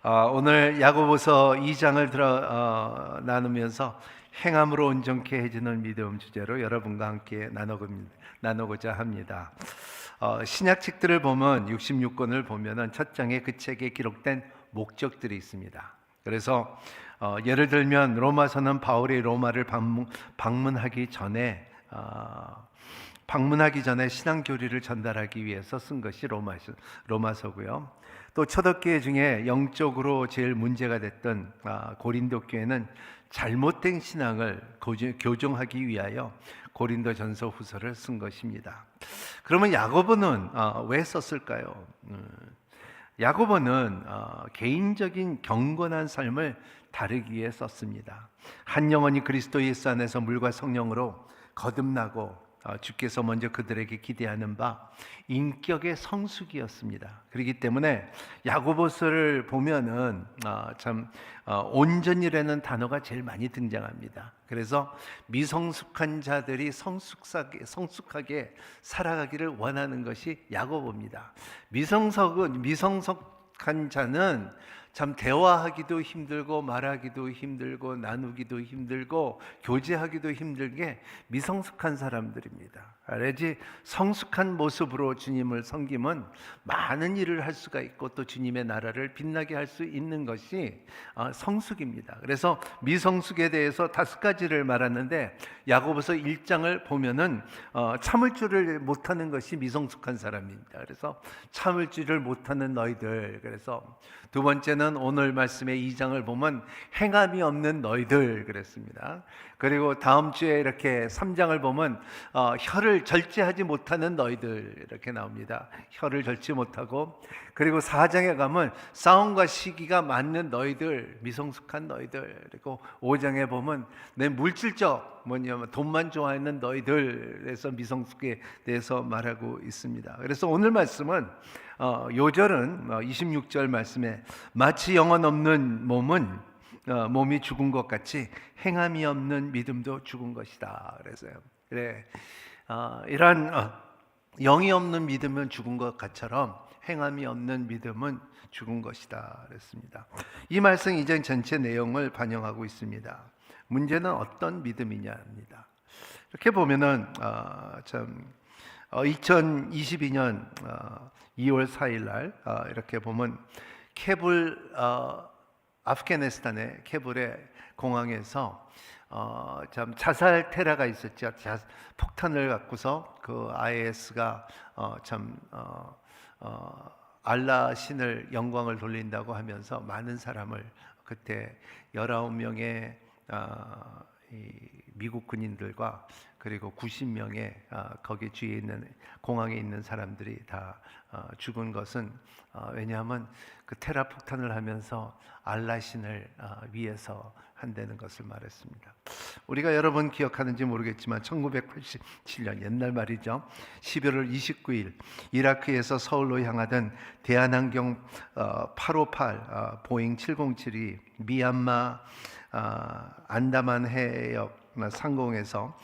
오늘 야고보서 2장을 나누면서 행함으로 온전케 해지는 믿음 주제로 여러분과 함께 나누고자 합니다. 신약 책들을 보면 66권을 보면은 첫 장에 그 책에 기록된 목적들이 있습니다. 그래서 예를 들면 로마서는 바울이 로마를 방문하기 전에 신앙 교리를 전달하기 위해서 쓴 것이 로마서고요. 또 초대교회 중에 영적으로 제일 문제가 됐던 고린도 교회는 잘못된 신앙을 교정하기 위하여 고린도전서 후서를 쓴 것입니다. 그러면 야고보는 왜 썼을까요? 야고보는 개인적인 경건한 삶을 다루기 위해 썼습니다. 한 영혼이 그리스도 예수 안에서 물과 성령으로 거듭나고 주께서 먼저 그들에게 기대하는 바 인격의 성숙이었습니다. 그렇기 때문에 야고보서를 보면은 온전이라는 단어가 제일 많이 등장합니다. 그래서 미성숙한 자들이 성숙하게 살아가기를 원하는 것이 야고보입니다. 미성숙한 자는 참 대화하기도 힘들고 말하기도 힘들고 나누기도 힘들고 교제하기도 힘들게 미성숙한 사람들입니다. 알지? 성숙한 모습으로 주님을 섬기면 많은 일을 할 수가 있고 또 주님의 나라를 빛나게 할 수 있는 것이 성숙입니다. 그래서 미성숙에 대해서 5가지를 말하는데 야고보서 1장을 보면은 참을 줄을 못하는 것이 미성숙한 사람입니다. 그래서 참을 줄을 못하는 너희들. 그래서 두 번째는 오늘 말씀의 2장을 보면 행함이 없는 너희들 그랬습니다. 그리고 다음 주에 이렇게 3장을 보면 혀를 절제하지 못하는 너희들 이렇게 나옵니다. 혀를 절제 못하고, 그리고 4장에 가면 싸움과 시기가 맞는 너희들, 미성숙한 너희들. 그리고 5장에 보면 내 물질적 뭐냐면 돈만 좋아하는 너희들에서 미성숙에 대해서 말하고 있습니다. 그래서 오늘 말씀은 요절은 26절 말씀에 마치 영혼 없는 몸이 죽은 것 같이 행함이 없는 믿음도 죽은 것이다. 그래서요. 그래, 이러한 영이 없는 믿음은 죽은 것 같처럼 행함이 없는 믿음은 죽은 것이다. 그랬습니다. 이 말씀 이전 전체 내용을 반영하고 있습니다. 문제는 어떤 믿음이냐입니다. 이렇게 보면은 2022년 2월 4일 날 이렇게 보면 아프가니스탄의 캐불의 공항에서 자살 테러가 있었죠. 폭탄을 갖고서 그 IS가 알라 신을 영광을 돌린다고 하면서 많은 사람을, 그때 19명의 미국 군인들과 그리고 90명의 거기 주위에 있는 공항에 있는 사람들이 다 죽은 것은 왜냐하면 그 테러 폭탄을 하면서 알라 신을 위해서 한다는 것을 말했습니다. 우리가 여러분 기억하는지 모르겠지만 1987년 옛날 말이죠. 11월 29일 이라크에서 서울로 향하던 대한항공 858 보잉 707이 미얀마 안다만 해역 상공에서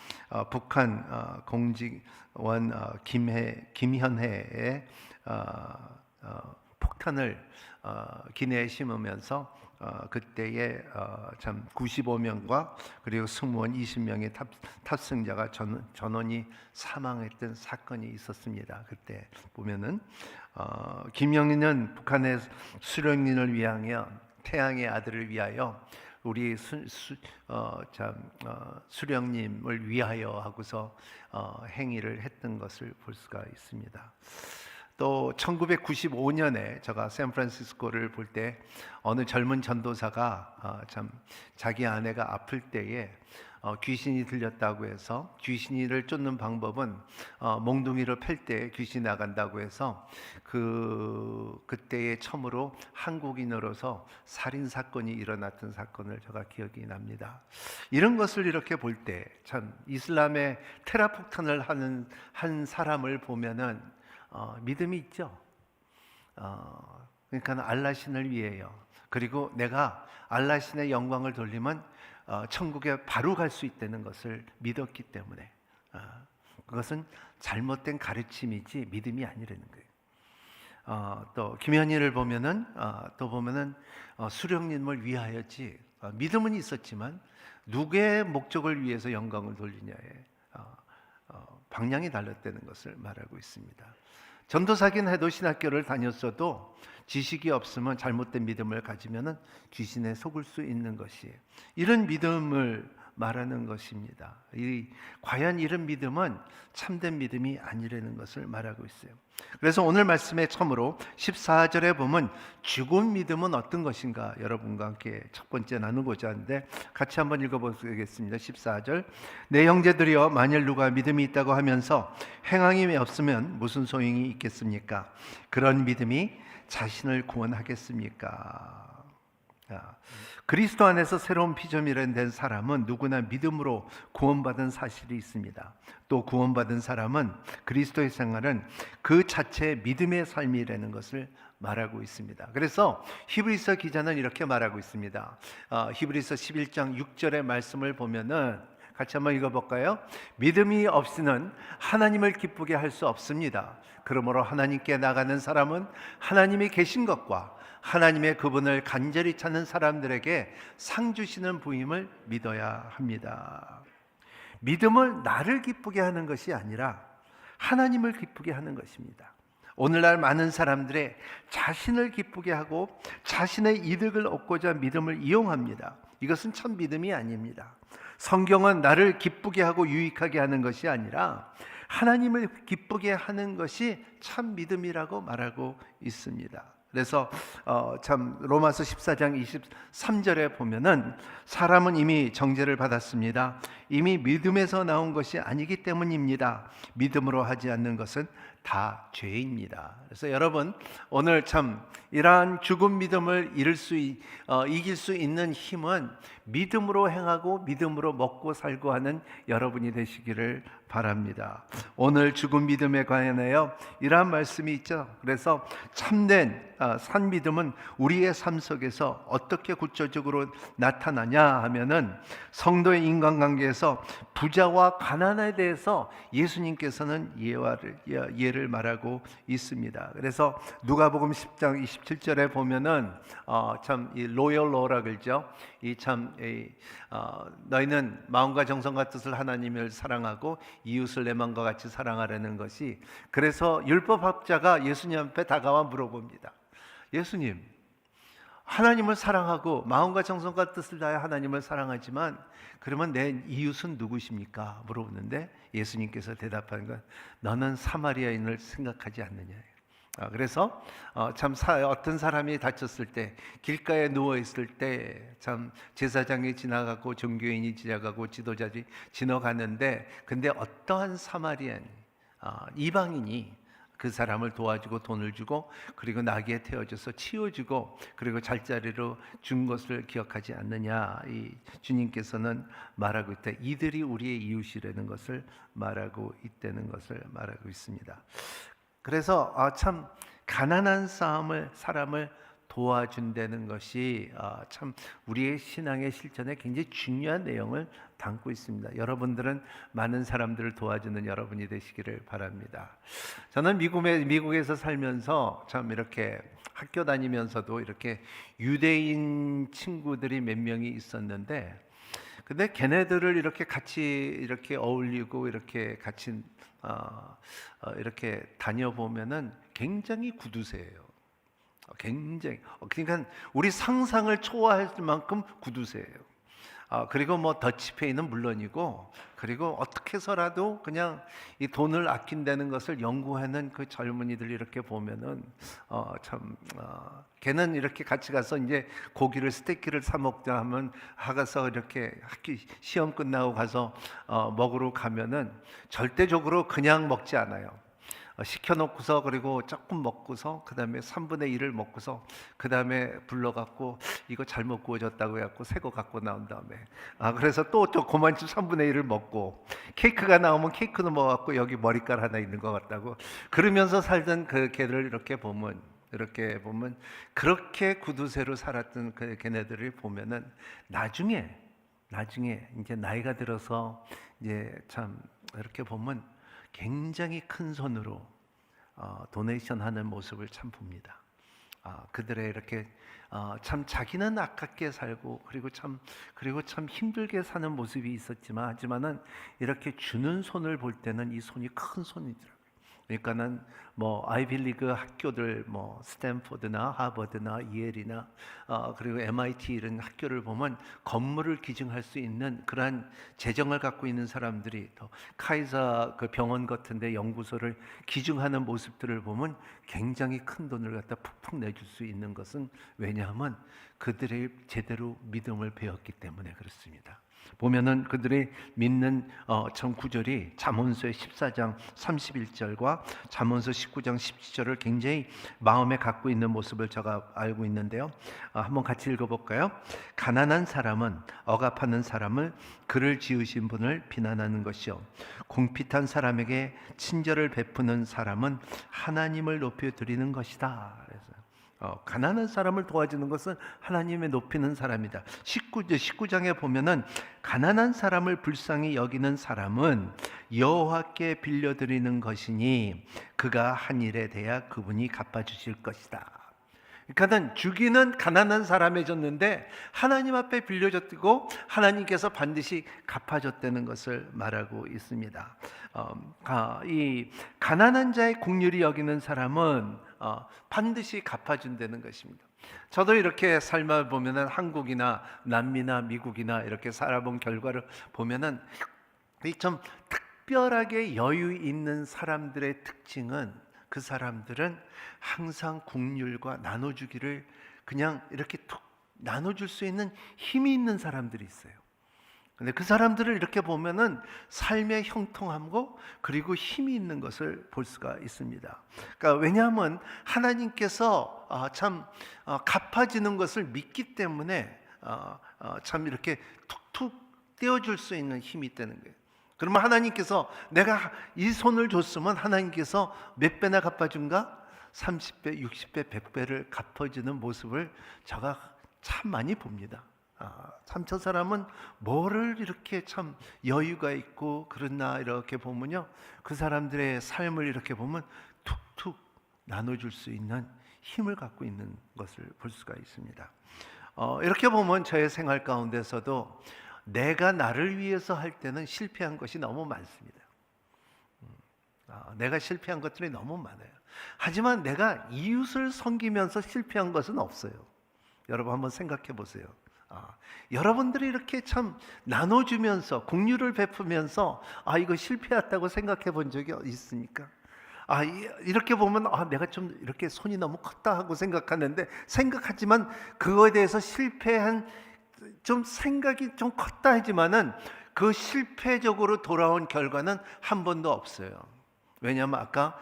북한 공직원 김현혜의 폭탄을 기내에 심으면서 그때에 95명과 그리고 승무원 20명의 탑승자가 전원이 사망했던 사건이 있었습니다. 그때 보면은 김영희는 북한의 수령님을 위하여 태양의 아들을 위하여 우리 수령님을 위하여 하고서 행위를 했던 것을 볼 수가 있습니다. 또 1995년에 제가 샌프란시스코를 볼 때 어느 젊은 전도사가 자기 아내가 아플 때에 귀신이 들렸다고 해서 귀신이를 쫓는 방법은 몽둥이를 펼 때 귀신이 나간다고 해서 그때에 처음으로 한국인으로서 살인 사건이 일어났던 사건을 제가 기억이 납니다. 이런 것을 이렇게 볼 때 참 이슬람의 테러 폭탄을 한 사람을 보면은 믿음이 있죠. 그러니까 알라 신을 위해요. 그리고 내가 알라 신의 영광을 돌리면 천국에 바로 갈 수 있다는 것을 믿었기 때문에 그것은 잘못된 가르침이지 믿음이 아니라는 거예요. 또 김현희를 보면은 또 보면은 수령님을 위하였지. 믿음은 있었지만 누구의 목적을 위해서 영광을 돌리냐에 방향이 달렸다는 것을 말하고 있습니다. 전도사긴 해도 신학교를 다녔어도 지식이 없으면 잘못된 믿음을 가지면은 귀신에 속을 수 있는 것이 이런 믿음을 말하는 것입니다. 과연 이런 믿음은 참된 믿음이 아니라는 것을 말하고 있어요. 그래서 오늘 말씀에 처음으로 14절에 보면 죽은 믿음은 어떤 것인가 여러분과 함께 첫 번째 나누고자 하는데 같이 한번 읽어보겠습니다. 14절 내 형제들이여 만일 누가 믿음이 있다고 하면서 행함이 없으면 무슨 소용이 있겠습니까? 그런 믿음이 자신을 구원하겠습니까? 그리스도 안에서 새로운 피조물이 된 사람은 누구나 믿음으로 구원받은 사실이 있습니다. 또 구원받은 사람은 그리스도의 생활은 그 자체의 믿음의 삶이라는 것을 말하고 있습니다. 그래서 히브리서 기자는 이렇게 말하고 있습니다. 히브리서 11장 6절의 말씀을 보면은 같이 한번 읽어볼까요? 믿음이 없이는 하나님을 기쁘게 할 수 없습니다. 그러므로 하나님께 나가는 사람은 하나님이 계신 것과 하나님의 그분을 간절히 찾는 사람들에게 상 주시는 부임을 믿어야 합니다. 믿음은 나를 기쁘게 하는 것이 아니라 하나님을 기쁘게 하는 것입니다. 오늘날 많은 사람들의 자신을 기쁘게 하고 자신의 이득을 얻고자 믿음을 이용합니다. 이것은 참 믿음이 아닙니다. 성경은 나를 기쁘게 하고 유익하게 하는 것이 아니라 하나님을 기쁘게 하는 것이 참 믿음이라고 말하고 있습니다. 그래서 참 로마서 14장 23절에 보면은 사람은 이미 정죄를 받았습니다. 이미 믿음에서 나온 것이 아니기 때문입니다. 믿음으로 하지 않는 것은 다 죄입니다. 그래서 여러분 오늘 참 이러한 죽은 믿음을 이길 수 있는 힘은 믿음으로 행하고 믿음으로 먹고 살고 하는 여러분이 되시기를 바랍니다. 오늘 죽은 믿음에 관하여 이러한 말씀이 있죠. 그래서 참된 산 믿음은 우리의 삶 속에서 어떻게 구체적으로 나타나냐 하면은 성도의 인간관계에서 부자와 가난에 대해서 예수님께서는 예를 말하고 있습니다. 그래서 누가복음 10장 27절에 보면은 참 이 로열 로라 그러죠. 너희는 마음과 정성과 뜻을 하나님을 사랑하고 이웃을 내 마음과 같이 사랑하라는 것이 그래서 율법학자가 예수님 앞에 다가와 물어봅니다. 예수님, 하나님을 사랑하고 마음과 정성과 뜻을 다해 하나님을 사랑하지만 그러면 내 이웃은 누구십니까? 물어보는데 예수님께서 대답하는 건 너는 사마리아인을 생각하지 않느냐. 그래서 참 어떤 사람이 다쳤을 때 길가에 누워 있을 때 참 제사장이 지나가고 종교인이 지나가고 지도자들이 지나가는데 근데 어떠한 사마리안 이방인이 그 사람을 도와주고 돈을 주고 그리고 나귀에 태워줘서 치워주고 그리고 잘자리로 준 것을 기억하지 않느냐. 이 주님께서는 말하고 있다. 이들이 우리의 이웃이라는 것을 말하고 있다는 것을 말하고 있습니다. 그래서 참 가난한 사람을 도와준다는 것이 참 우리의 신앙의 실천에 굉장히 중요한 내용을 담고 있습니다. 여러분들은 많은 사람들을 도와주는 여러분이 되시기를 바랍니다. 저는 미국에서 살면서 참 이렇게 학교 다니면서도 이렇게 유대인 친구들이 몇 명이 있었는데 근데 걔네들을 이렇게 같이 이렇게 어울리고 이렇게 같이 이렇게 다녀보면은 굉장히 구두쇠예요. 굉장히 그러니까 우리 상상을 초월할 만큼 구두쇠예요. 그리고 뭐 더치페이는 물론이고 그리고 어떻게 해서라도 그냥 이 돈을 아낀다는 것을 연구하는 그 젊은이들 이렇게 보면은 걔는 이렇게 같이 가서 이제 고기를 스테이크를 사 먹자 하면 가서 이렇게 학교 시험 끝나고 가서 먹으러 가면은 절대적으로 그냥 먹지 않아요. 시켜놓고서 그리고 조금 먹고서 그 다음에 3분의 1을 먹고서 그 다음에 불러갖고 이거 잘못 구워졌다고 해갖고 새 거 갖고 나온 다음에 그래서 또 그만큼 3분의 1을 먹고 케이크가 나오면 케이크도 먹어갖고 여기 머리깔 하나 있는 것 같다고 그러면서 살던 그 걔를 이렇게 보면 그렇게 구두쇠로 살았던 그 걔네들을 보면은 나중에 이제 나이가 들어서 이제 참 이렇게 보면 굉장히 큰 손으로 도네이션 하는 모습을 참 봅니다. 그들의 이렇게 참 자기는 아깝게 살고 그리고 참 힘들게 사는 모습이 하지만은 이렇게 주는 손을 볼 때는 이 손이 큰 손이더라고요. 그러니까는 뭐 아이비리그 학교들 뭐 스탠포드나 하버드나 이엘이나 그리고 MIT 이런 학교를 보면 건물을 기증할 수 있는 그러한 재정을 갖고 있는 사람들이 또 카이사 그 병원 같은데 연구소를 기증하는 모습들을 보면 굉장히 큰 돈을 갖다 푹푹 내줄 수 있는 것은 왜냐하면 그들의 제대로 믿음을 배웠기 때문에 그렇습니다. 보면은 그들이 믿는 참 구절이 잠언서 14장 31절과 잠언서 19장 17절을 굉장히 마음에 갖고 있는 모습을 제가 알고 있는데요. 한번 같이 읽어볼까요? 가난한 사람은 억압하는 사람을 그를 지으신 분을 비난하는 것이요 궁핍한 사람에게 친절을 베푸는 사람은 하나님을 높여드리는 것이다. 그래서 가난한 사람을 도와주는 것은 하나님의 높이는 사람이다. 19장에 보면은 가난한 사람을 불쌍히 여기는 사람은 여호와께 빌려드리는 것이니 그가 한 일에 대하 그분이 갚아주실 것이다. 그러니까 주기는 가난한 사람에 줬는데 하나님 앞에 빌려줬고 하나님께서 반드시 갚아줬다는 것을 말하고 있습니다. 이 가난한 자의 긍휼히 여기는 사람은 반드시 갚아준다는 것입니다. 저도 이렇게 삶을 보면은 한국이나 남미나 미국이나 이렇게 살아본 결과를 보면은 좀 특별하게 여유 있는 사람들의 특징은 그 사람들은 항상 긍휼과 나눠주기를 그냥 이렇게 툭 나눠줄 수 있는 힘이 있는 사람들이 있어요. 근데 그 사람들을 이렇게 보면은 삶의 형통함고 그리고 힘이 있는 것을 볼 수가 있습니다. 그러니까 왜냐하면 하나님께서 참 갚아지는 것을 믿기 때문에 참 이렇게 툭툭 떼어줄 수 있는 힘이 있다는 거예요. 그러면 하나님께서 내가 이 손을 줬으면 하나님께서 몇 배나 갚아준가? 30배, 60배, 100배를 갚아주는 모습을 제가 참 많이 봅니다. 참 저 사람은 뭐를 이렇게 참 여유가 있고 그러나 이렇게 보면요, 그 사람들의 삶을 이렇게 보면 툭툭 나눠줄 수 있는 힘을 갖고 있는 것을 볼 수가 있습니다. 이렇게 보면 저의 생활 가운데서도 내가 나를 위해서 할 때는 실패한 것이 너무 많습니다. 내가 실패한 것들이 너무 많아요. 하지만 내가 이웃을 섬기면서 실패한 것은 없어요. 여러분 한번 생각해 보세요. 여러분들이 이렇게 참 나눠주면서 긍휼을 베푸면서 이거 실패했다고 생각해 본 적이 있습니까? 이렇게 보면 내가 좀 이렇게 손이 너무 컸다 하고 생각하지만 그거에 대해서 실패한 좀 생각이 좀 컸다 하지만은 그 실패적으로 돌아온 결과는 한 번도 없어요. 왜냐하면 아까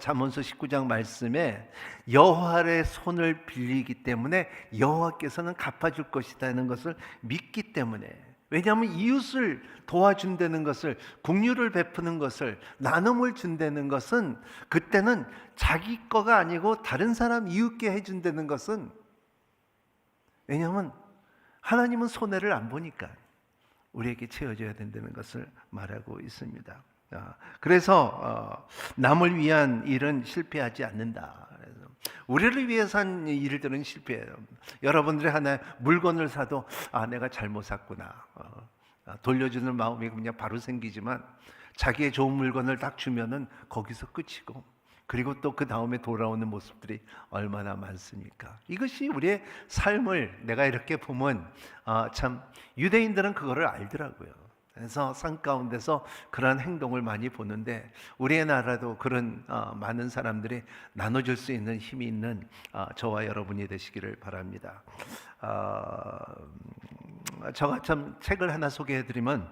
잠언서 19장 말씀에 여호와의 손을 빌리기 때문에 여호와께서는 갚아줄 것이라는 것을 믿기 때문에, 왜냐하면 이웃을 도와준다는 것을, 긍휼을 베푸는 것을, 나눔을 준다는 것은 그때는 자기 거가 아니고 다른 사람 이웃께 해준다는 것은, 왜냐하면 하나님은 손해를 안 보니까 우리에게 채워져야 된다는 것을 말하고 있습니다. 그래서 남을 위한 일은 실패하지 않는다. 그래서 우리를 위해서 한 일들은 실패해요. 여러분들이 하나 물건을 사도 내가 잘못 샀구나, 돌려주는 마음이 그냥 바로 생기지만 자기의 좋은 물건을 딱 주면은 거기서 끝이고, 그리고 또 그 다음에 돌아오는 모습들이 얼마나 많습니까? 이것이 우리의 삶을 내가 이렇게 보면 참 유대인들은 그거를 알더라고요. 그래서 산 가운데서 그러한 행동을 많이 보는데 우리의 나라도 그런 많은 사람들이 나눠줄 수 있는 힘이 있는 저와 여러분이 되시기를 바랍니다. 제가 참 책을 하나 소개해드리면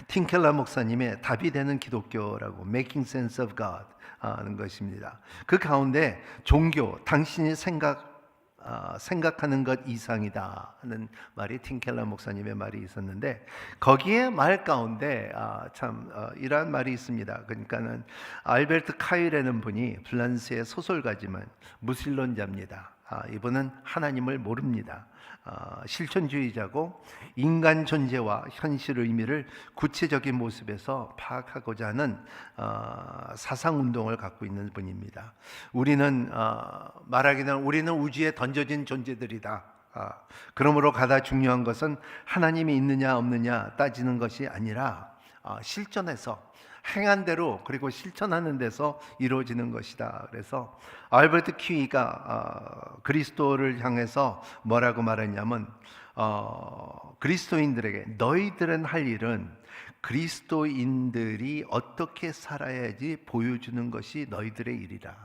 틴켈러 목사님의 답이 되는 기독교라고 Making Sense of God 하는 것입니다. 그 가운데 종교, 당신이 생각하는 것 이상이다 하는 말이 틴켈러 목사님의 말이 있었는데, 거기에 말 가운데 이러한 말이 있습니다. 그러니까는 알베르트 카유라는 분이 프랑스의 소설가지만 무신론자입니다. 이분은 하나님을 모릅니다. 실천주의자고 인간 존재와 현실 의미를 구체적인 모습에서 파악하고자 하는 사상 운동을 갖고 있는 분입니다. 우리는 말하기는 우리는 우주에 던져진 존재들이다. 그러므로 가장 중요한 것은 하나님이 있느냐 없느냐 따지는 것이 아니라 실전에서 행한 대로 그리고 실천하는 데서 이루어지는 것이다. 그래서 알버트 퀴가 그리스도를 향해서 뭐라고 말했냐면 그리스도인들에게 너희들은 할 일은 그리스도인들이 어떻게 살아야지 보여주는 것이 너희들의 일이라.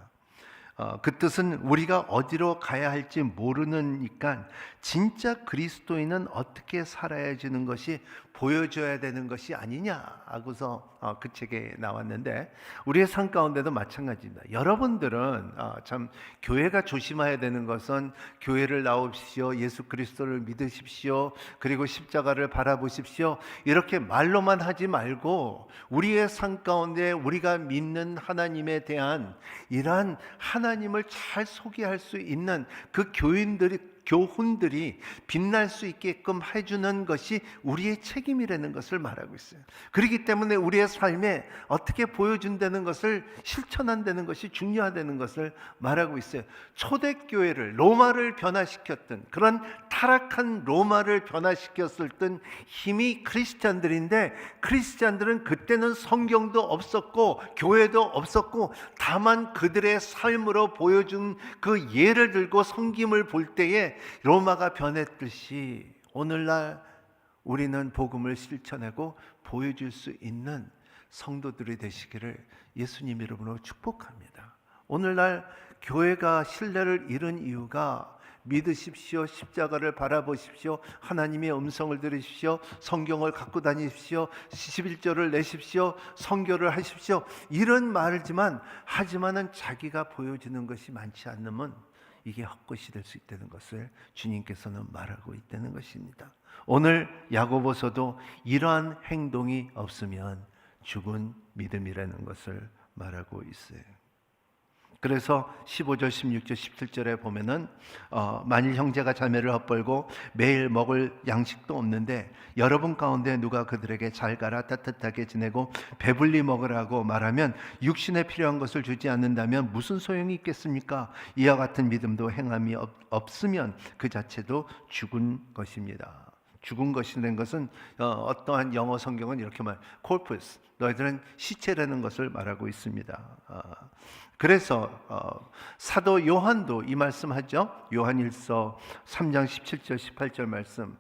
그 뜻은 우리가 어디로 가야 할지 모르니까 진짜 그리스도인은 어떻게 살아야 하는 것이 보여줘야 되는 것이 아니냐 하고서 그 책에 나왔는데 우리의 삶 가운데도 마찬가지입니다. 여러분들은 참 교회가 조심해야 되는 것은 교회를 나오십시오, 예수 그리스도를 믿으십시오, 그리고 십자가를 바라보십시오 이렇게 말로만 하지 말고 우리의 삶 가운데 우리가 믿는 하나님에 대한 이러한 하나님을 잘 소개할 수 있는 그 교훈들이 빛날 수 있게끔 해주는 것이 우리의 책임이라는 것을 말하고 있어요. 그렇기 때문에 우리의 삶에 어떻게 보여준다는 것을 실천한다는 것이 중요하다는 것을 말하고 있어요. 초대교회를 로마를 변화시켰던 그런 타락한 로마를 변화시켰을 땐 힘이 크리스찬들인데 크리스찬들은 그때는 성경도 없었고 교회도 없었고 다만 그들의 삶으로 보여준 그 예를 들고 섬김을 볼 때에 로마가 변했듯이 오늘날 우리는 복음을 실천하고 보여줄 수 있는 성도들이 되시기를 예수님 이름으로 축복합니다. 오늘날 교회가 신뢰를 잃은 이유가 믿으십시오, 십자가를 바라보십시오, 하나님의 음성을 들으십시오, 성경을 갖고 다니십시오, 11절을 내십시오, 선교를 하십시오 이런 말이지만 하지만은 자기가 보여주는 것이 많지 않으면 이게 헛것이 될 수 있다는 것을 주님께서는 말하고 있다는 것입니다. 오늘 야고보서도 이러한 행동이 없으면 죽은 믿음이라는 것을 말하고 있어요. 그래서 15절, 16절, 17절에 보면은 만일 형제가 자매를 헛벌고 매일 먹을 양식도 없는데 여러분 가운데 누가 그들에게 잘 가라 따뜻하게 지내고 배불리 먹으라고 말하면 육신에 필요한 것을 주지 않는다면 무슨 소용이 있겠습니까? 이와 같은 믿음도 행함이 없으면 그 자체도 죽은 것입니다. 죽은 것이라는 것은 어떠한 영어 성경은 이렇게 corpus, 너희들은 시체라는 것을 말하고 있습니다. 그래서 사도 요한도 이 말씀하죠. 요한일서 3장 17절 18절 말씀,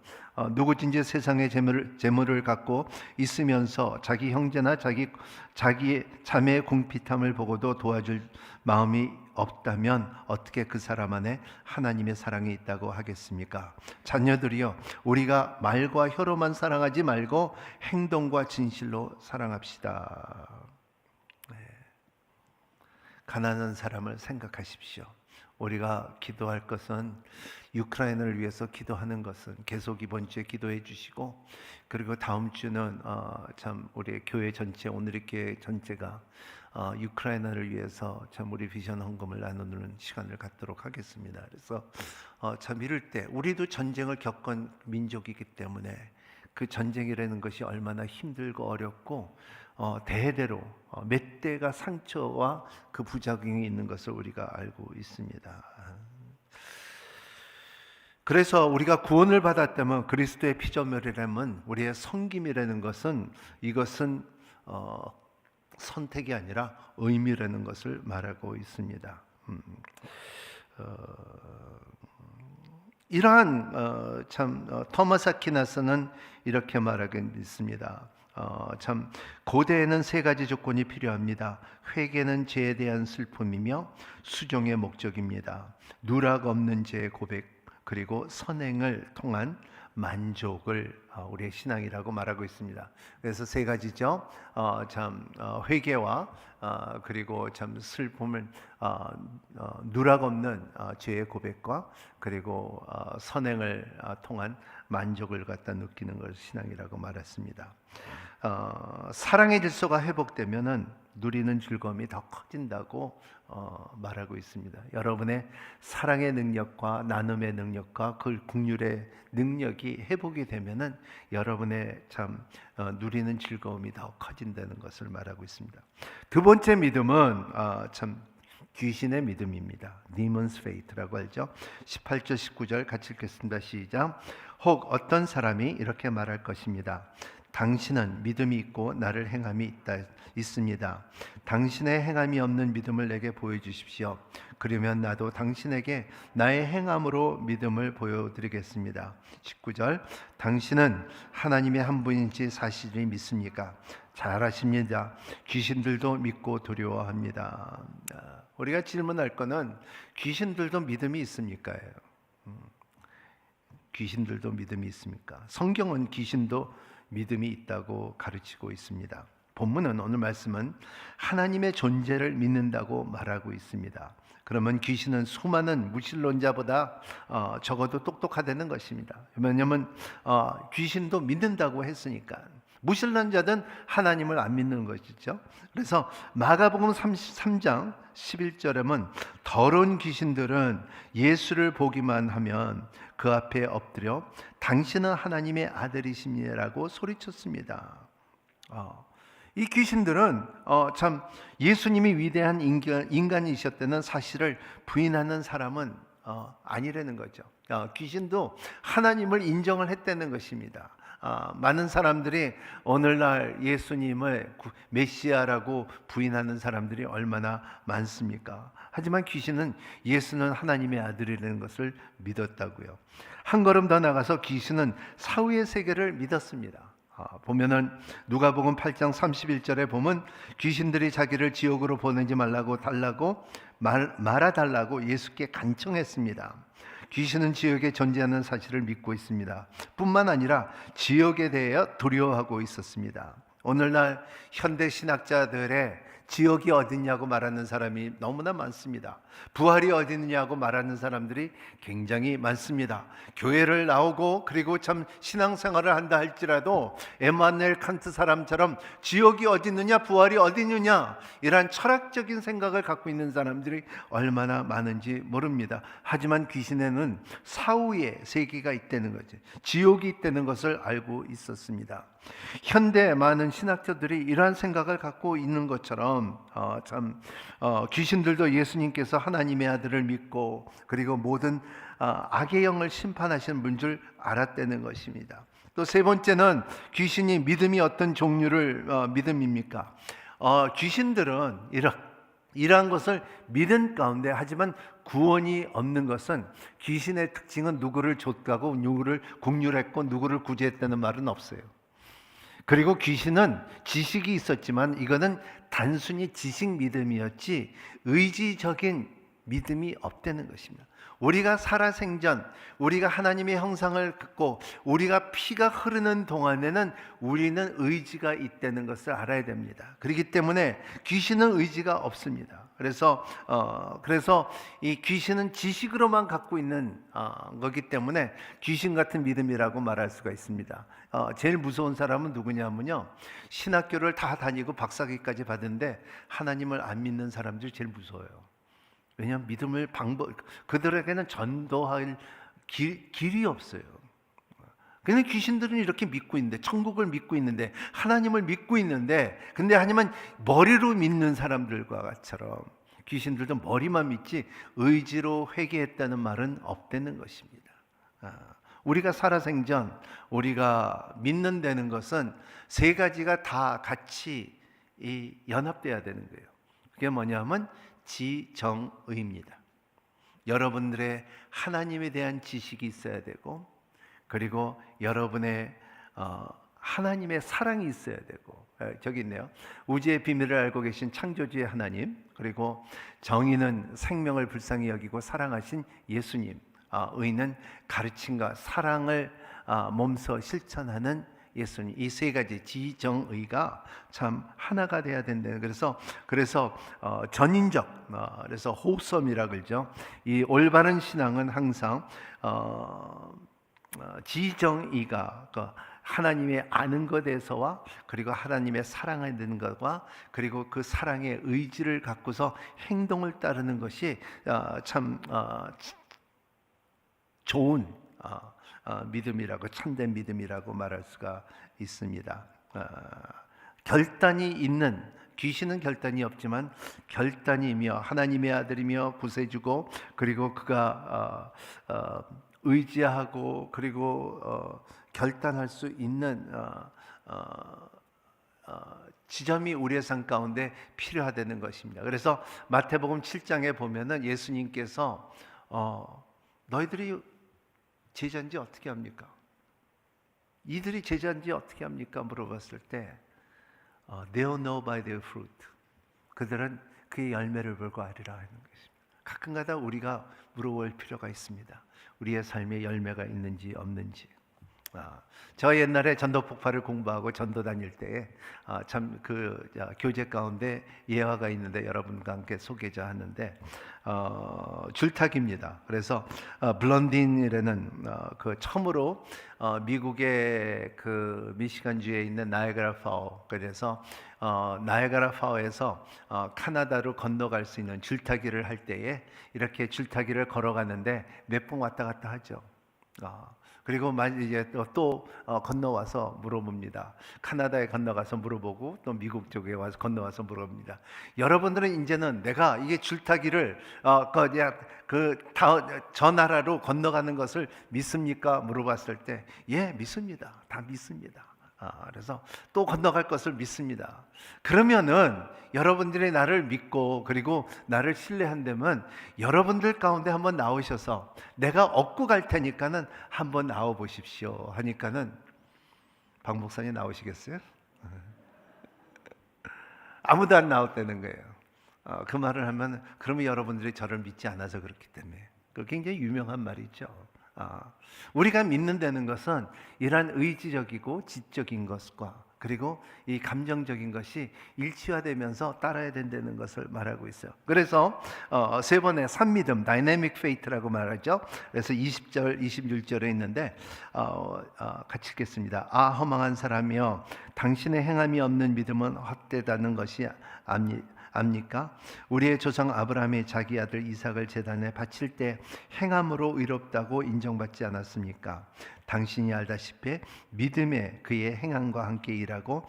누구든지 세상의 재물을 갖고 있으면서 자기 형제나 자기 자매의 궁핍함을 보고도 도와줄 마음이 없다면 어떻게 그 사람 안에 하나님의 사랑이 있다고 하겠습니까? 자녀들이여, 우리가 말과 혀로만 사랑하지 말고 행동과 진실로 사랑합시다. 가난한 사람을 생각하십시오. 우리가 기도할 것은 우크라이나를 위해서 기도하는 것은 계속 이번 주에 기도해 주시고, 그리고 다음 주는 참 우리 교회 전체, 오늘의 교회 전체가 우크라이나를 위해서 참 우리 비전 헌금을 나누는 시간을 갖도록 하겠습니다. 그래서 참 이럴 때 우리도 전쟁을 겪은 민족이기 때문에 그 전쟁이라는 것이 얼마나 힘들고 어렵고 대대로 몇 대가 상처와 그 부작용이 있는 것을 우리가 알고 있습니다. 그래서 우리가 구원을 받았다면, 그리스도의 피조물이라면, 우리의 섬김이라는 것은, 이것은 선택이 아니라 의미라는 것을 말하고 있습니다. 이러한 토마스 아퀴나스는 이렇게 말하고 있습니다. 참 고대에는 세 가지 조건이 필요합니다. 회개는 죄에 대한 슬픔이며 수종의 목적입니다. 누락 없는 죄의 고백, 그리고 선행을 통한 만족을 우리의 신앙이라고 말하고 있습니다. 그래서 세 가지죠. 회개와 그리고 참 슬픔을 누락 없는 죄의 고백과 그리고 선행을 통한 만족을 갖다 느끼는 것을 신앙이라고 말했습니다. 사랑의 질서가 회복되면은 누리는 즐거움이 더 커진다고 말하고 있습니다. 여러분의 사랑의 능력과 나눔의 능력과 그 국률의 능력이 회복이 되면은 여러분의 참 누리는 즐거움이 더 커진다는 것을 말하고 있습니다. 두 번째 믿음은 참 귀신의 믿음입니다. Demon's faith라고 하죠. 18절 19절 같이 읽겠습니다. 시작. 혹 어떤 사람이 이렇게 말할 것입니다. 당신은 믿음이 있고 나를 행함이 있습니다. 당신의 행함이 없는 믿음을 내게 보여주십시오. 그러면 나도 당신에게 나의 행함으로 믿음을 보여드리겠습니다. 19절. 당신은 하나님의 한 분인지 사실이 믿습니까? 잘 아십니다. 귀신들도 믿고 두려워합니다. 우리가 질문할 거는 귀신들도 믿음이 있습니까? 귀신들도 믿음이 있습니까? 성경은 귀신도 믿음이 있다고 가르치고 있습니다. 본문은 오늘 말씀은 하나님의 존재를 믿는다고 말하고 있습니다. 그러면 귀신은 수많은 무신론자보다 적어도 똑똑하다는 것입니다. 왜냐하면 귀신도 믿는다고 했으니까. 무신론자든 하나님을 안 믿는 것이죠. 그래서 마가복음 33장 11절에는 더러운 귀신들은 예수를 보기만 하면 그 앞에 엎드려 당신은 하나님의 아들이십니다라고 소리쳤습니다. 이 귀신들은 참 예수님이 위대한 인간이셨다는 사실을 부인하는 사람은 아니라는 거죠. 귀신도 하나님을 인정을 했다는 것입니다. 많은 사람들이 오늘날 예수님을 메시아라고 부인하는 사람들이 얼마나 많습니까? 하지만 귀신은 예수는 하나님의 아들이라는 것을 믿었다고요. 한 걸음 더 나가서 귀신은 사후의 세계를 믿었습니다. 보면은 누가복음 8장 31절에 보면 귀신들이 자기를 지옥으로 보내지 달라고 말아달라고 예수께 간청했습니다. 귀신은 지옥에 존재하는 사실을 믿고 있습니다. 뿐만 아니라 지옥에 대해 두려워하고 있었습니다. 오늘날 현대 신학자들의 지옥이 어디냐고 말하는 사람이 너무나 많습니다. 부활이 어디 있느냐고 말하는 사람들이 굉장히 많습니다. 교회를 나오고 그리고 참 신앙생활을 한다 할지라도 에마누엘 칸트 사람처럼 지옥이 어디 있느냐 부활이 어디 있느냐 이런 철학적인 생각을 갖고 있는 사람들이 얼마나 많은지 모릅니다. 하지만 귀신에는 사후의 세계가 있다는 거죠. 지옥이 있다는 것을 알고 있었습니다. 현대 많은 신학자들이 이러한 생각을 갖고 있는 것처럼 귀신들도 예수님께서 하나님의 아들을 믿고 그리고 모든 악의 영을 심판하시는 분 줄 알았다는 것입니다. 또 세 번째는 귀신이 믿음이 어떤 종류를 믿음입니까? 귀신들은 이러한 것을 믿은 가운데 하지만 구원이 없는 것은 귀신의 특징은 누구를 좇고 누구를 국률했고 누구를 구제했다는 말은 없어요. 그리고 귀신은 지식이 있었지만 이거는 단순히 지식 믿음이었지 의지적인 믿음이 없다는 것입니다. 우리가 살아생전 우리가 하나님의 형상을 갖고 우리가 피가 흐르는 동안에는 우리는 의지가 있다는 것을 알아야 됩니다. 그렇기 때문에 귀신은 의지가 없습니다. 그래서 이 귀신은 지식으로만 갖고 있는 거기 때문에 귀신 같은 믿음이라고 말할 수가 있습니다. 제일 무서운 사람은 누구냐면요, 신학교를 다 다니고 박사학위까지 받은데 하나님을 안 믿는 사람들이 제일 무서워요. 왜냐하면 믿음을 그들에게는 전도할 길이 없어요. 그냥 귀신들은 이렇게 믿고 있는데, 천국을 믿고 있는데, 하나님을 믿고 있는데, 근데 하지만 머리로 믿는 사람들과처럼 귀신들도 머리만 믿지 의지로 회개했다는 말은 없다는 것입니다. 우리가 살아생전 우리가 믿는다는 것은 세 가지가 다 같이 연합돼야 되는 거예요. 그게 뭐냐면 지정의입니다. 여러분들의 하나님에 대한 지식이 있어야 되고, 그리고 여러분의 하나님의 사랑이 있어야 되고, 저기 있네요. 우주의 비밀을 알고 계신 창조주의 하나님, 그리고 정의는 생명을 불쌍히 여기고 사랑하신 예수님, 의는 가르침과 사랑을 몸소 실천하는 예수님. 이 세 가지 지정의가 참 하나가 돼야 된다는. 그래서 전인적, 그래서 호섬이라 그러죠. 이 올바른 신앙은 항상 지정의가 하나님의 아는 것에서와 그리고 하나님의 사랑하는 것과 그리고 그 사랑의 의지를 갖고서 행동을 따르는 것이 참 좋은 믿음이라고, 참된 믿음이라고 말할 수가 있습니다. 결단이 있는, 귀신은 결단이 없지만 결단이며 하나님의 아들이며 구세주고 그리고 그가 의지하고 그리고 결단할 수 있는 지점이 우리의 삶 가운데 필요하다는 것입니다. 그래서 마태복음 7장에 보면은 예수님께서 너희들이 제자인지 어떻게 합니까? 이들이 제자인지 어떻게 합니까? 물어봤을 때 They'll know by their fruit. 그들은 그의 열매를 보고 알리라 하는 것입니다. 가끔가다 우리가 물어볼 필요가 있습니다. 우리의 삶에 열매가 있는지 없는지. 저 옛날에 전도 폭발을 공부하고 전도 다닐 때에 참 그 교재 가운데 예화가 있는데 여러분과 함께 소개자 하는데 줄타기입니다. 그래서 블런딘이라는 그 처음으로 미국의 그 미시간주에 있는 나이아가라 파워, 그래서 나이아가라 파워에서 카나다로 건너갈 수 있는 줄타기를 할 때에 이렇게 줄타기를 걸어가는데 몇 번 왔다 갔다 하죠. 그리고 이제 또 건너와서 물어봅니다. 카나다에 건너가서 물어보고 또 미국 쪽에 와서 건너와서 물어봅니다. 여러분들은 이제는 내가 이게 줄타기를 저 나라로 건너가는 것을 믿습니까? 물어봤을 때 예, 믿습니다. 다 믿습니다. 그래서 또 건너갈 것을 믿습니다. 그러면은 여러분들이 나를 믿고 그리고 나를 신뢰한다면 여러분들 가운데 한번 나오셔서 내가 업고 갈 테니까는 한번 나와 보십시오 하니까는 박 목사님 나오시겠어요? 아무도 안 나왔다는 거예요. 그 말을 하면 그러면 여러분들이 저를 믿지 않아서 그렇기 때문에. 그 굉장히 유명한 말이죠. 우리가 믿는다는 것은 이러한 의지적이고 지적인 것과 그리고 이 감정적인 것이 일치화되면서 따라야 된다는 것을 말하고 있어요. 그래서 세 번의 산믿음, 다이내믹 페이트라고 말하죠. 그래서 20절, 21절에 있는데 같이 읽겠습니다. 허망한 사람이여, 당신의 행함이 없는 믿음은 헛되다는 것이 압니까? 우리의 조상 아브라함이 자기 아들 이삭을 제단에 바칠 때 행함으로 의롭다고 인정받지 않았습니까? 당신이 알다시피 믿음에 그의 행함과 함께 일하고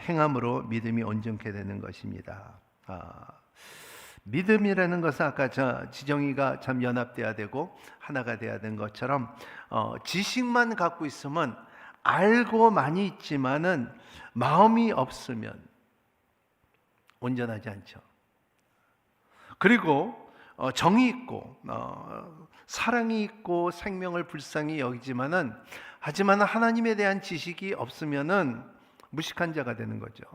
행함으로 믿음이 온전케 되는 것입니다. 믿음이라는 것은 아까 지정이가 참 연합돼야 되고 하나가 돼야 되는 것처럼 지식만 갖고 있으면 알고 많이 있지만은 마음이 없으면 온전하지 않죠. 그리고 정이 있고 사랑이 있고 생명을 불쌍히 여기지만은 하지만 하나님에 대한 지식이 없으면은 무식한 자가 되는 거죠.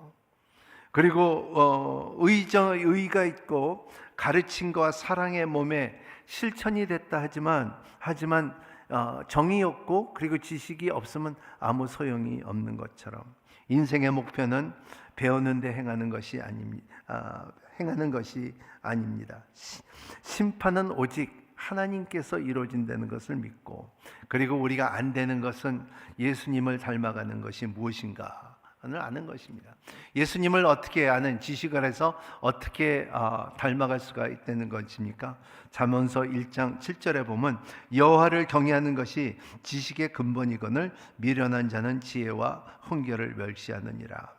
그리고 의가 있고 가르침과 사랑의 몸에 실천이 됐다 하지만 정이 없고 그리고 지식이 없으면 아무 소용이 없는 것처럼 인생의 목표는 배우는데 행하는 것이 아닙니다. 심판은 오직 하나님께서 이루어진다는 것을 믿고 그리고 우리가 안 되는 것은 예수님을 닮아가는 것이 무엇인가 를 아는 것입니다. 예수님을 어떻게 아는, 지식을 해서 어떻게 닮아갈 수가 있다는 것입니까? 잠언서 1장 7절에 보면 여호와를 경외하는 것이 지식의 근본이거늘 미련한 자는 지혜와 훈계를 멸시하느니라.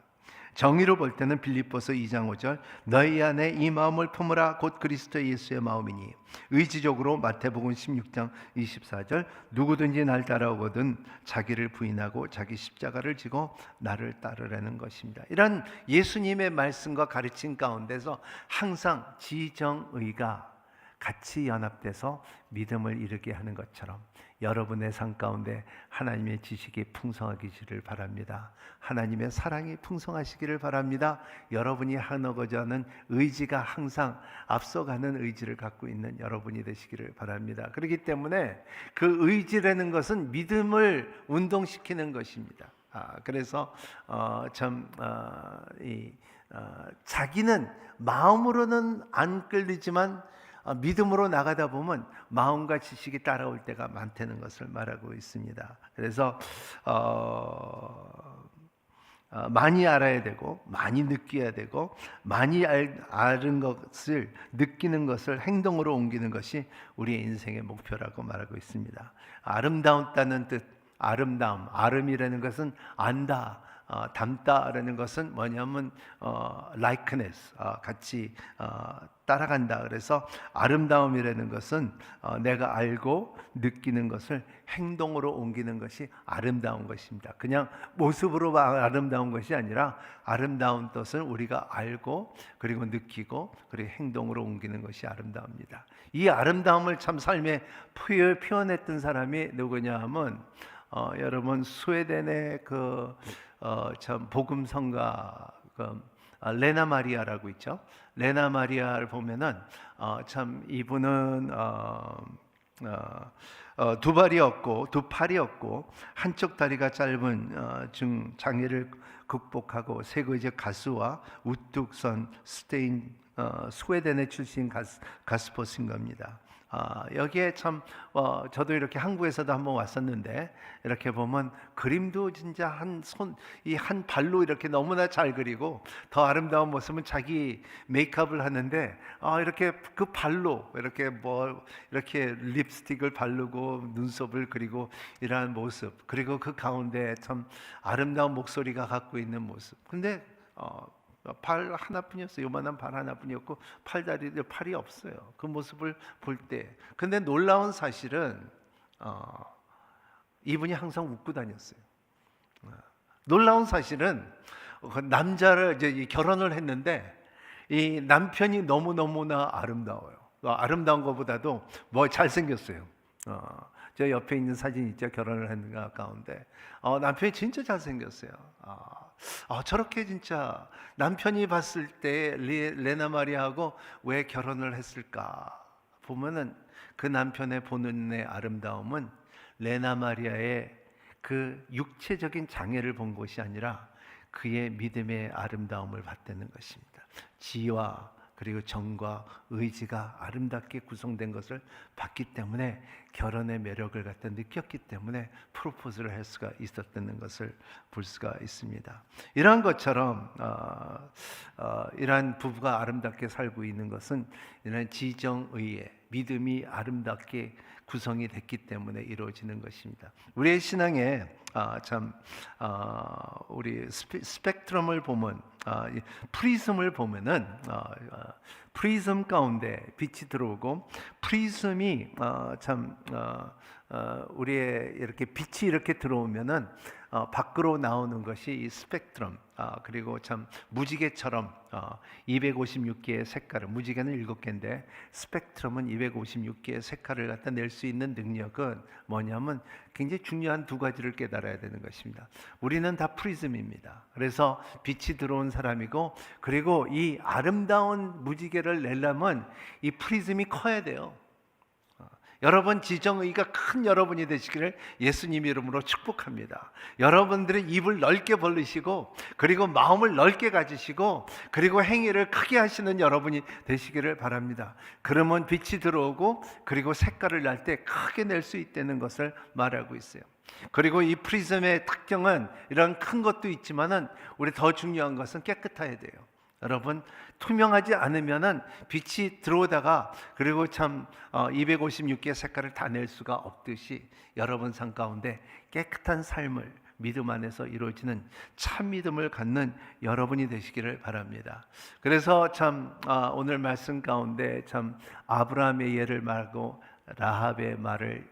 정의로 볼 때는 빌립보서 2장 5절 너희 안에 이 마음을 품으라 곧 그리스도 예수의 마음이니, 의지적으로 마태복음 16장 24절 누구든지 날 따라오거든 자기를 부인하고 자기 십자가를 지고 나를 따르라는 것입니다. 이런 예수님의 말씀과 가르침 가운데서 항상 지정의가 같이 연합돼서 믿음을 이루게 하는 것처럼 여러분의 삶 가운데 하나님의 지식이 풍성하기를 바랍니다. 하나님의 사랑이 풍성하시기를 바랍니다. 여러분이 하고자 하는 의지가 항상 앞서가는 의지를 갖고 있는 여러분이 되시기를 바랍니다. 그렇기 때문에 그 의지라는 것은 믿음을 운동시키는 것입니다. 그래서 자기는 마음으로는 안 끌리지만 믿음으로 나가다 보면 마음과 지식이 따라올 때가 많다는 것을 말하고 있습니다. 그래서 많이 알아야 되고 많이 느껴야 되고 많이 아는 것을 느끼는 것을 행동으로 옮기는 것이 우리의 인생의 목표라고 말하고 있습니다. 아름다웠다는 뜻, 아름다움, 아름이라는 것은 안다, 닮다라는 것은 뭐냐면 likeness, 같이 따라간다. 그래서 아름다움이라는 것은 내가 알고 느끼는 것을 행동으로 옮기는 것이 아름다운 것입니다. 그냥 모습으로 아름다운 것이 아니라 아름다운 뜻은 우리가 알고 그리고 느끼고 그리고 행동으로 옮기는 것이 아름다웁니다. 이 아름다움을 참 삶에 표현했던 사람이 누구냐 하면 여러분 스웨덴의 참 복음성가 레나 마리아라고 있죠. 레나 마리아를 보면은 참 이분은 두 발이 없고 두 팔이 없고 한쪽 다리가 짧은 장애를 극복하고 세계적 가수와 우뚝선 스테인 스웨덴의 출신 가스퍼신 겁니다. 여기에 참 저도 이렇게 한국에서도 한번 왔었는데 이렇게 보면 그림도 진짜 이 한 발로 이렇게 너무나 잘 그리고 더 아름다운 모습은 자기 메이크업을 하는데 이렇게 그 발로 이렇게 이렇게 립스틱을 바르고 눈썹을 그리고 이러한 모습, 그리고 그 가운데 참 아름다운 목소리가 갖고 있는 모습. 근데 발 하나뿐이었어요. 요만한 발 하나뿐이었고 팔이 없어요. 그 모습을 볼 때. 근데 놀라운 사실은 이분이 항상 웃고 다녔어요. 놀라운 사실은 남자를 이제 결혼을 했는데 이 남편이 너무나 아름다워요. 아름다운 것보다도 잘생겼어요. 저 옆에 있는 사진 있죠. 결혼을 했는 가운데 남편이 진짜 잘생겼어요. 저렇게 진짜 남편이 봤을 때 레나 마리아하고 왜 결혼을 했을까 보면은 그 남편의 보는 눈의 아름다움은 레나 마리아의 그 육체적인 장애를 본 것이 아니라 그의 믿음의 아름다움을 봤다는 것입니다. 지와 그리고 정과 의지가 아름답게 구성된 것을 봤기 때문에 결혼의 매력을 갖다 느꼈기 때문에 프로포즈를 할 수가 있었다는 것을 볼 수가 있습니다. 이러한 것처럼 이러한 부부가 아름답게 살고 있는 것은 이러한 지정의의 믿음이 아름답게 구성이 됐기 때문에 이루어지는 것입니다. 우리의 신앙에 우리 스펙트럼을 보면 프리즘을 보면은 프리즘 가운데 빛이 들어오고 프리즘이 우리의 이렇게 빛이 이렇게 들어오면은 밖으로 나오는 것이 이 스펙트럼, 그리고 참 무지개처럼 256개의 색깔을, 무지개는 7개인데 스펙트럼은 256개의 색깔을 갖다 낼 수 있는 능력은 뭐냐면 굉장히 중요한 두 가지를 깨달아야 되는 것입니다. 우리는 다 프리즘입니다. 그래서 빛이 들어온 사람이고, 그리고 이 아름다운 무지개를 내려면 이 프리즘이 커야 돼요. 여러분 지정의가 큰 여러분이 되시기를 예수님 이름으로 축복합니다. 여러분들의 입을 넓게 벌리시고 그리고 마음을 넓게 가지시고 그리고 행위를 크게 하시는 여러분이 되시기를 바랍니다. 그러면 빛이 들어오고 그리고 색깔을 날 때 크게 낼 수 있다는 것을 말하고 있어요. 그리고 이 프리즘의 특징은 이런 큰 것도 있지만은 우리 더 중요한 것은 깨끗해야 돼요. 여러분 투명하지 않으면은 빛이 들어오다가 그리고 참 256개의 색깔을 다 낼 수가 없듯이 여러분 삶 가운데 깨끗한 삶을 믿음 안에서 이루어지는 참 믿음을 갖는 여러분이 되시기를 바랍니다. 그래서 참 오늘 말씀 가운데 참 아브라함의 예를 말고 라합의 말을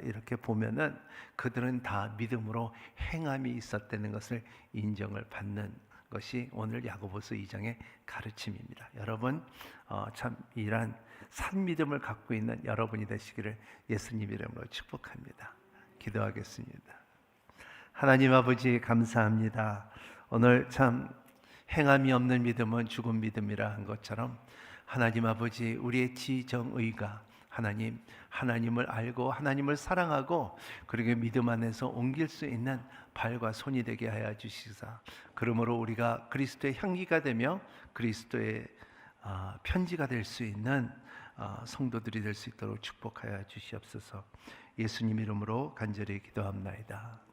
이렇게 보면은 그들은 다 믿음으로 행함이 있었다는 것을 인정을 받는 것이 오늘 야고보서 2장의 가르침입니다. 여러분 참 이러한 산 믿음을 갖고 있는 여러분이 되시기를 예수님 이름으로 축복합니다. 기도하겠습니다. 하나님 아버지 감사합니다. 오늘 참 행함이 없는 믿음은 죽은 믿음이라 한 것처럼 하나님 아버지 우리의 지정의가 하나님을 알고 하나님을 사랑하고 그리고 믿음 안에서 옮길 수 있는 발과 손이 되게 하여 주시사, 그러므로 우리가 그리스도의 향기가 되며 그리스도의 편지가 될 수 있는 성도들이 될 수 있도록 축복하여 주시옵소서. 예수님 이름으로 간절히 기도합나이다.